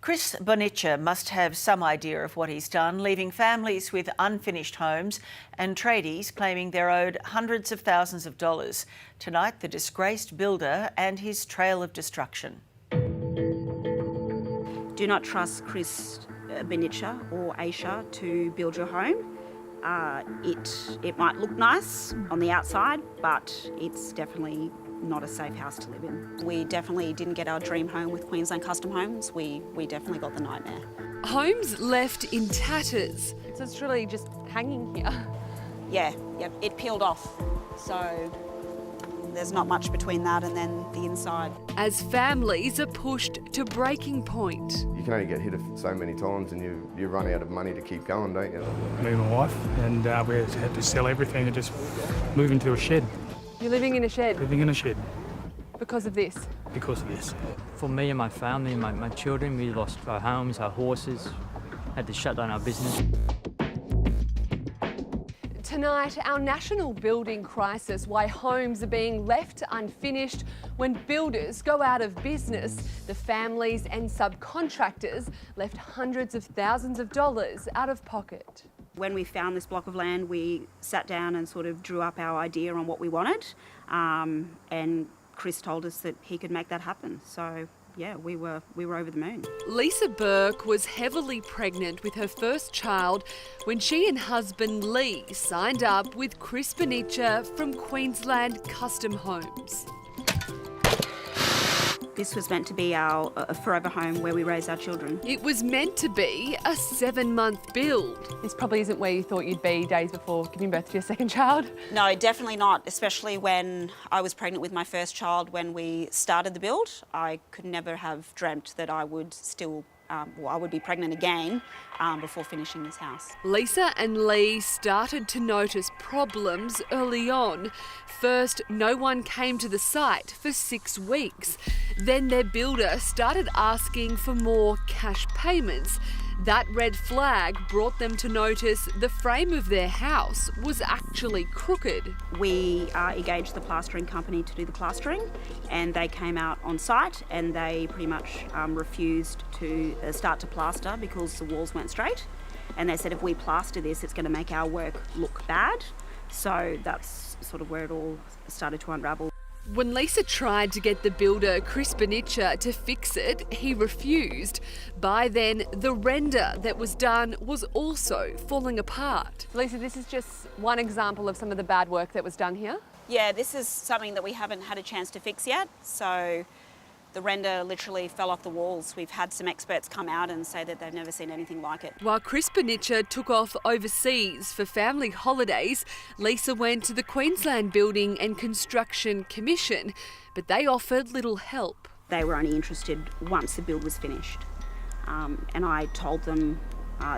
Chris Bonnicia must have some idea of what he's done, leaving families with unfinished homes and tradies claiming they're owed hundreds of thousands of dollars. Tonight, the disgraced builder and his trail of destruction. Do not trust Chris Bonnicia or Aisha to build your home. It might look nice on the outside, but it's definitely not a safe house to live in. We definitely didn't get our dream home with Queensland Custom Homes. We definitely got the nightmare. Homes left in tatters. So it's really just hanging here. Yeah, it peeled off. So there's not much between that and then the inside. As families are pushed to breaking point. You can only get hit so many times and you run out of money to keep going, don't you? Me and my wife, and we had to sell everything and just move into a shed. You're living in a shed? Living in a shed. Because of this? Because of this. For me and my family, my children, we lost our homes, our horses, had to shut down our business. Tonight, our national building crisis, why homes are being left unfinished when builders go out of business. The families and subcontractors left hundreds of thousands of dollars out of pocket. When we found this block of land, we sat down and sort of drew up our idea on what we wanted, and Chris told us that he could make that happen. So yeah, we were over the moon. Lisa Burke was heavily pregnant with her first child when she and husband Lee signed up with Chris Bonnicia from Queensland Custom Homes. This was meant to be our forever home where we raise our children. It was meant to be a 7-month build. This probably isn't where you thought you'd be days before giving birth to your second child. No, definitely not, especially when I was pregnant with my first child when we started the build. I could never have dreamt that I would still I would be pregnant again before finishing this house. Lisa and Lee started to notice problems early on. First, no one came to the site for 6 weeks. Then their builder started asking for more cash payments. That red flag brought them to notice the frame of their house was actually crooked. We engaged the plastering company to do the plastering, and they came out on site and they pretty much refused to start to plaster because the walls weren't straight. And they said if we plaster this, it's going to make our work look bad. So that's sort of where it all started to unravel. When Lisa tried to get the builder Chris Bonnicia to fix it, he refused. By then, the render that was done was also falling apart. Lisa, this is just one example of some of the bad work that was done here. Yeah, this is something that we haven't had a chance to fix yet. So the render literally fell off the walls. We've had some experts come out and say that they've never seen anything like it. While Chris Bonnicia took off overseas for family holidays, Lisa went to the Queensland Building and Construction Commission, but they offered little help. They were only interested once the build was finished. And I told them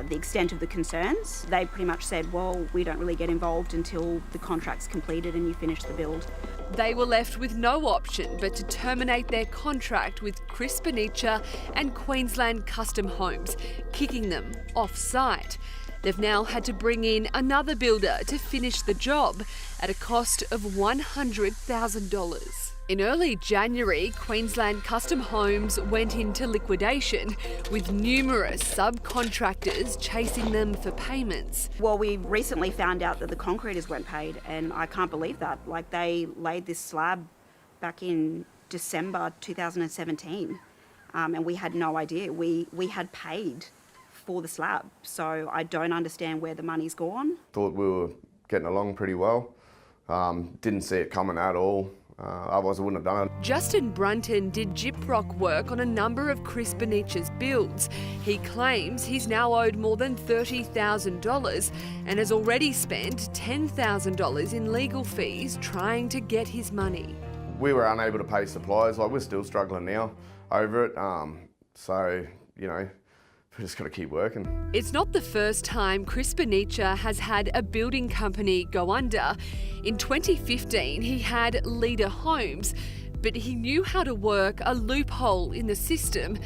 the extent of the concerns. They pretty much said, well, we don't really get involved until the contract's completed and you finish the build. They were left with no option but to terminate their contract with Chris Bonnicia and Queensland Custom Homes, kicking them off-site. They've now had to bring in another builder to finish the job at a cost of $100,000. In early January, Queensland Custom Homes went into liquidation, with numerous subcontractors chasing them for payments. Well, we recently found out that the concreters weren't paid, and I can't believe that. Like, they laid this slab back in December 2017, and we had no idea. We had paid for the slab, so I don't understand where the money's gone. Thought we were getting along pretty well. Didn't see it coming at all. Otherwise I wouldn't have done it. Justin Brunton did gyprock work on a number of Chris Bonnicia's builds. He claims he's now owed more than $30,000 and has already spent $10,000 in legal fees trying to get his money. We were unable to pay suppliers. Like, we're still struggling now over it. So, you know, we just got to keep working. It's not the first time Chris Bonnicia has had a building company go under. In 2015, he had Leader Homes, but he knew how to work a loophole in the system.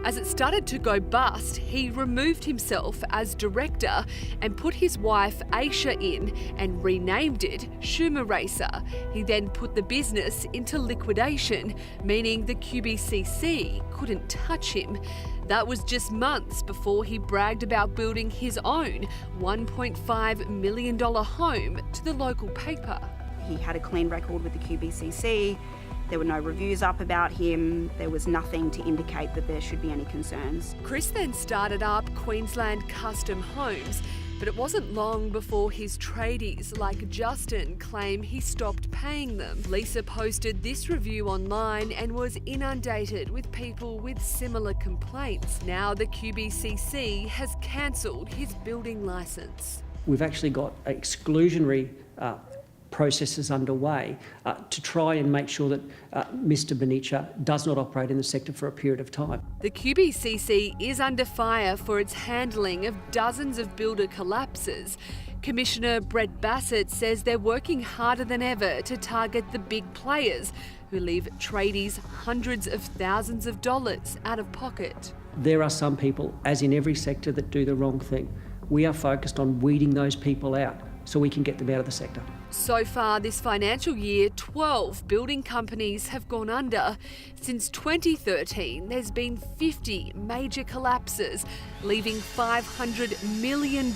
As it started to go bust, he removed himself as director and put his wife Aisha in and renamed it Schumer Racer. He then put the business into liquidation, meaning the QBCC couldn't touch him. That was just months before he bragged about building his own $1.5 million home to the local paper. He had a clean record with the QBCC. There were no reviews up about him. There was nothing to indicate that there should be any concerns. Chris then started up Queensland Custom Homes, but it wasn't long before his tradies like Justin claim he stopped paying them. Lisa posted this review online and was inundated with people with similar complaints. Now the QBCC has cancelled his building licence. We've actually got exclusionary processes underway to try and make sure that Mr Benicia does not operate in the sector for a period of time. The QBCC is under fire for its handling of dozens of builder collapses. Commissioner Brett Bassett says they're working harder than ever to target the big players who leave tradies hundreds of thousands of dollars out of pocket. There are some people, as in every sector, that do the wrong thing. We are focused on weeding those people out so we can get them out of the sector. So far this financial year, 12 building companies have gone under. Since 2013, there's been 50 major collapses, leaving $500 million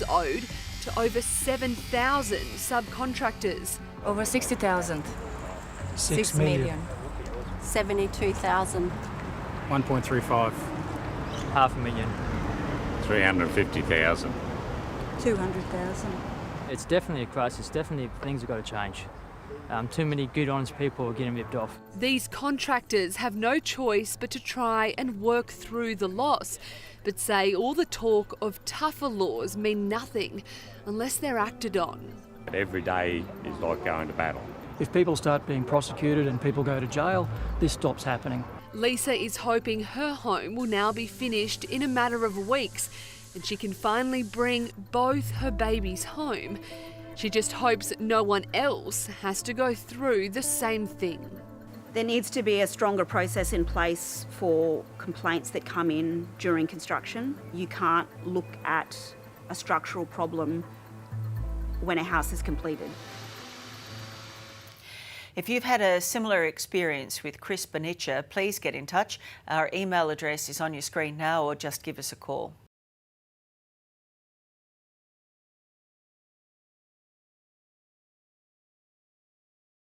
owed to over 7,000 subcontractors. Over 60,000. 6 million. 72,000. 1.35. $500,000. 350,000. 200,000. It's definitely a crisis. Definitely things have got to change. Too many good, honest people are getting ripped off. These contractors have no choice but to try and work through the loss, but say all the talk of tougher laws mean nothing unless they're acted on. Every day is like going to battle. If people start being prosecuted and people go to jail, this stops happening. Lisa is hoping her home will now be finished in a matter of weeks and she can finally bring both her babies home. She just hopes no one else has to go through the same thing. There needs to be a stronger process in place for complaints that come in during construction. You can't look at a structural problem when a house is completed. If you've had a similar experience with Chris Benicia, please get in touch. Our email address is on your screen now, or just give us a call.